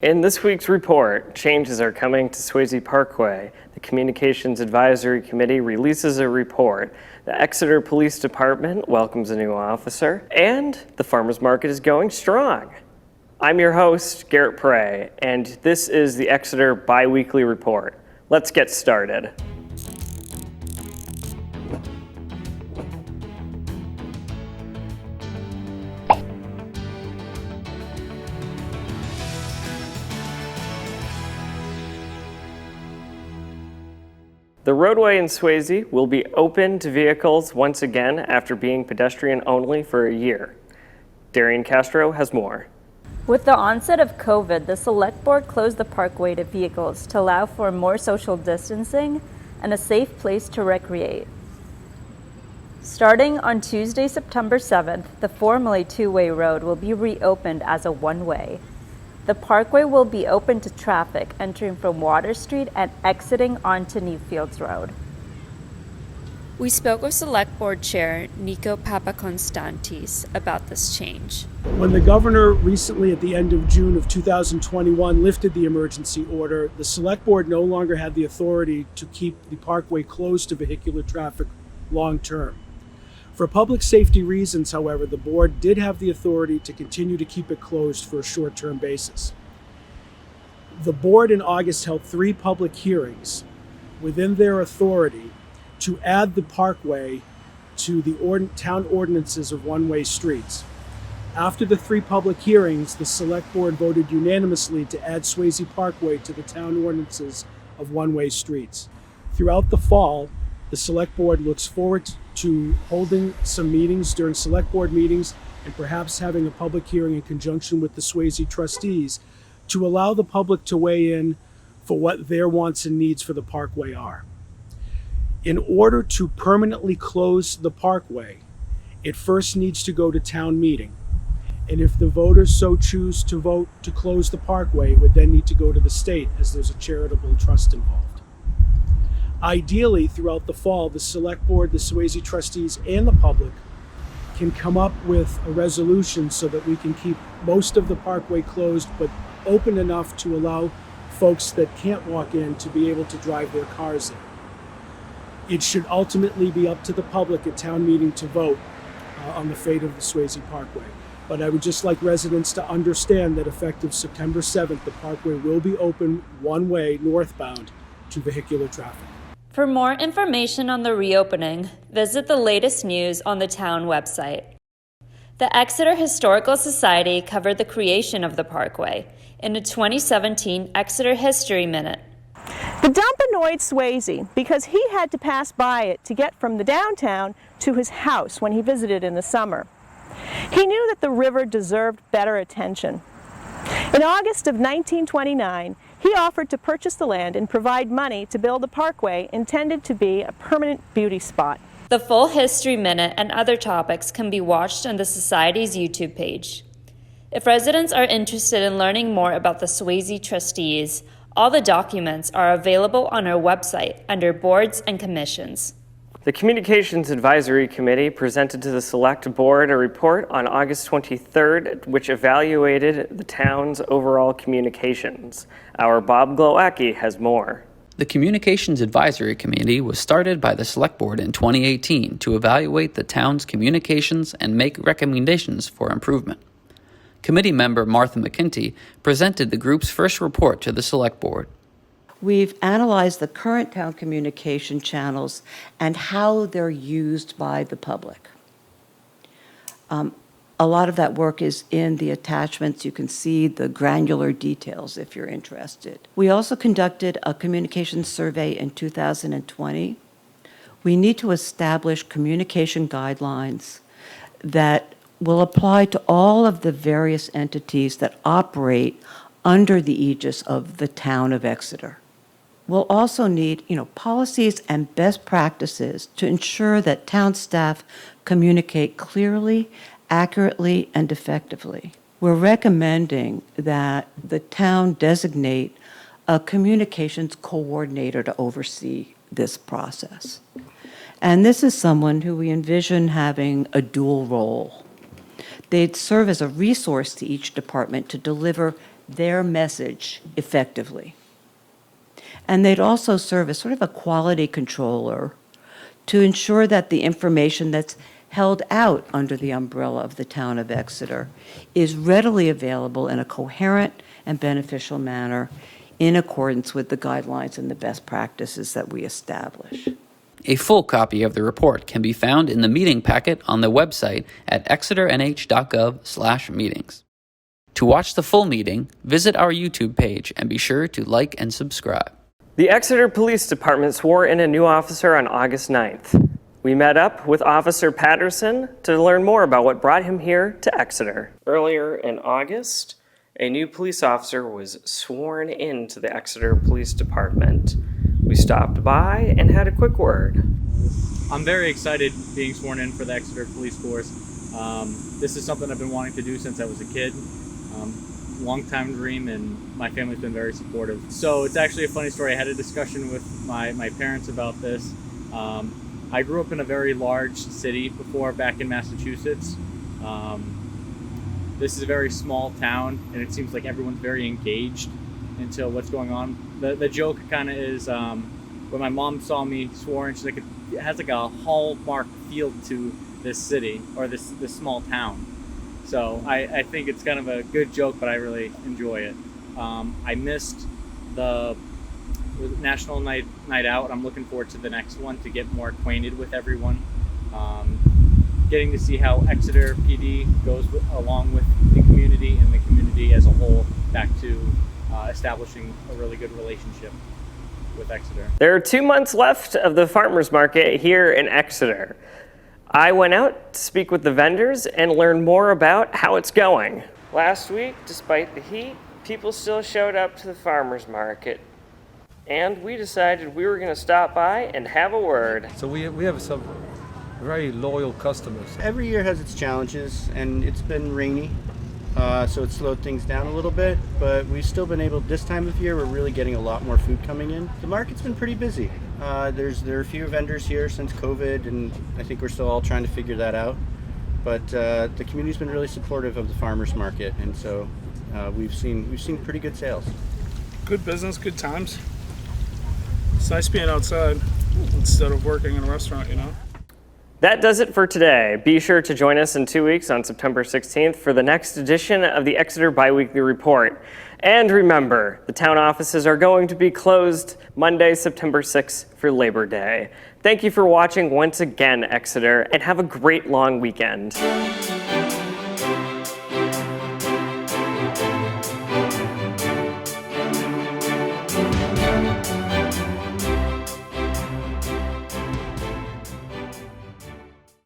In this week's report, changes are coming to Swasey Parkway. The Communications Advisory Committee releases a report. The Exeter Police Department welcomes a new officer, and the farmers market is going strong. I'm your host, Garrett Prey, and this is the Exeter Biweekly Report. Let's get started. The roadway in Swasey will be open to vehicles once again after being pedestrian only for a year. Darian Castro has more. With the onset of COVID, the Select Board closed the parkway to vehicles to allow for more social distancing and a safe place to recreate. Starting on Tuesday, September 7th, the formerly two-way road will be reopened as a one-way. The parkway will be open to traffic entering from Water Street and exiting onto Newfields Road. We spoke with Select Board Chair Nico Papakonstantis about this change. When the governor recently at the end of June of 2021 lifted the emergency order, the Select Board no longer had the authority to keep the parkway closed to vehicular traffic long term. For public safety reasons, however, the board did have the authority to continue to keep it closed for a short-term basis. The board in August held 3 public hearings within their authority to add the parkway to the town ordinances of one-way streets. After the 3 public hearings, the Select Board voted unanimously to add Swasey Parkway to the town ordinances of one-way streets. Throughout the fall, the Select Board looks forward to holding some meetings during Select Board meetings and perhaps having a public hearing in conjunction with the Swasey trustees to allow the public to weigh in for what their wants and needs for the parkway are. In order to permanently close the parkway, it first needs to go to town meeting. And if the voters so choose to vote to close the parkway, it would then need to go to the state as there's a charitable trust involved. Ideally, throughout the fall, the Select Board, the Swasey trustees, and the public can come up with a resolution so that we can keep most of the parkway closed, but open enough to allow folks that can't walk in to be able to drive their cars in. It should ultimately be up to the public at town meeting to vote on the fate of the Swasey Parkway. But I would just like residents to understand that effective September 7th, the parkway will be open one way northbound to vehicular traffic. For more information on the reopening, visit the latest news on the town website. The Exeter Historical Society covered the creation of the parkway in a 2017 Exeter History Minute. The dump annoyed Swasey because he had to pass by it to get from the downtown to his house when he visited in the summer. He knew that the river deserved better attention. In August of 1929, he offered to purchase the land and provide money to build a parkway intended to be a permanent beauty spot. The full History Minute and other topics can be watched on the Society's YouTube page. If residents are interested in learning more about the Swasey trustees, all the documents are available on our website under Boards and Commissions. The Communications Advisory Committee presented to the Select Board a report on August 23rd, which evaluated the town's overall communications. Our Bob Glowacki has more. The Communications Advisory Committee was started by the Select Board in 2018 to evaluate the town's communications and make recommendations for improvement. Committee member Martha McKinty presented the group's first report to the Select Board. We've analyzed the current town communication channels and how they're used by the public. A lot of that work is in the attachments. You can see the granular details if you're interested. We also conducted a communications survey in 2020. We need to establish communication guidelines that will apply to all of the various entities that operate under the aegis of the town of Exeter. We'll also need, policies and best practices to ensure that town staff communicate clearly, accurately, and effectively. We're recommending that the town designate a communications coordinator to oversee this process. And this is someone who we envision having a dual role. They'd serve as a resource to each department to deliver their message effectively. And they'd also serve as sort of a quality controller to ensure that the information that's held out under the umbrella of the town of Exeter is readily available in a coherent and beneficial manner in accordance with the guidelines and the best practices that we establish. A full copy of the report can be found in the meeting packet on the website at exeternh.gov/meetings. To watch the full meeting, visit our YouTube page and be sure to like and subscribe. The Exeter Police Department swore in a new officer on August 9th. We met up with Officer Patterson to learn more about what brought him here to Exeter. Earlier in August, a new police officer was sworn into the Exeter Police Department. We stopped by and had a quick word. I'm very excited being sworn in for the Exeter Police Force. This is something I've been wanting to do since I was a kid. Long time dream, and my family's been very supportive. So it's actually a funny story. I had a discussion with my parents about this. I grew up in a very large city before, back in Massachusetts. This is a very small town, and it seems like everyone's very engaged into what's going on. The joke kind of is when my mom saw me sworn, she's like, it has like a hallmark feel to this city or this small town. So I think it's kind of a good joke, but I really enjoy it. I missed the National Night Out. I'm looking forward to the next one to get more acquainted with everyone. Getting to see how Exeter PD goes along with the community and the community as a whole back to establishing a really good relationship with Exeter. There are 2 months left of the farmers market here in Exeter. I went out to speak with the vendors and learn more about how it's going. Last week, despite the heat, people still showed up to the farmers market. And we decided we were going to stop by and have a word. So we have some very loyal customers. Every year has its challenges, and it's been rainy, so it slowed things down a little bit, but we've still been able, this time of year, we're really getting a lot more food coming in. The market's been pretty busy. There are a few vendors here since COVID, and I think we're still all trying to figure that out. But the community's been really supportive of the farmers market, and so we've seen pretty good sales. Good business, good times. It's nice being outside instead of working in a restaurant, you know. That does it for today. Be sure to join us in 2 weeks on September 16th for the next edition of the Exeter Biweekly Report. And remember, the town offices are going to be closed Monday, September 6th for Labor Day. Thank you for watching once again, Exeter, and have a great long weekend.